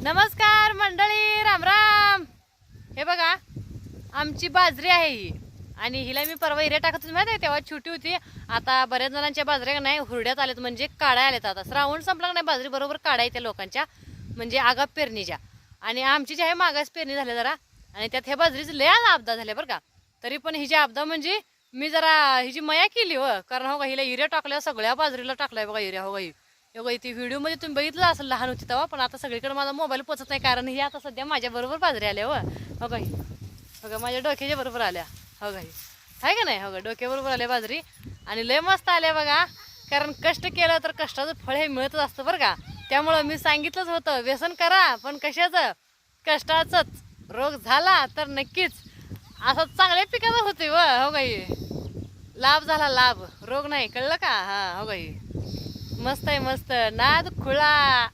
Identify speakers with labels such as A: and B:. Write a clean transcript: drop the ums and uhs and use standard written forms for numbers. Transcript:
A: नमस्कार मंडळी, राम राम. हे बघा आमची बाजरी आहे ही, आणि हिला मी परवा हिऱ्या टाकत होती माहिती आहे, तेव्हा छोटी होती. आता बऱ्याच जणांच्या बाजऱ्या नाही हुरड्यात आल्यात, म्हणजे काड्या आल्यात. आता श्रावण संपला नाही, बाजरी बरोबर काड्या येत्या लोकांच्या, म्हणजे आगाप पेरणीच्या. आणि आमची जी आहे मागास पेरणी झाली जरा, आणि त्यात ह्या बाजरीचे लय आपदा झाले बरं का. तरी पण हिची आपदा म्हणजे मी जरा हिची मया केली हो, कारण हो का हिला हिऱ्या टाकल्या, सगळ्या बाजरीला टाकलाय बघा हिऱ्या. हो ही ती व्हिडिओमध्ये तुम्ही बघितलं असेल लहान होती तेव्हा, पण आता सगळीकडे माझा मोबाईल पोचत नाही, कारण ही आता सध्या माझ्या बरोबर बाजरी आल्या. हो का ही बघा माझ्या डोक्याच्या बरोबर आल्या. हो का ही आहे का नाही, हो का डोक्याबरोबर आल्या बाजरी, आणि लय मस्त आल्या बघा. कारण कष्ट केलं तर कष्टाचं फळ हे मिळतच असतं बरं का. त्यामुळं मी सांगितलंच होतं, व्यसन करा पण कशाचं, कष्टाचंच. रोग झाला तर नक्कीच असं चांगल्या पिकाचं होते हो काही लाभ झाला, लाभ रोग नाही, कळलं का. हा हो काही मस्त आहे, मस्त नाद खुळा.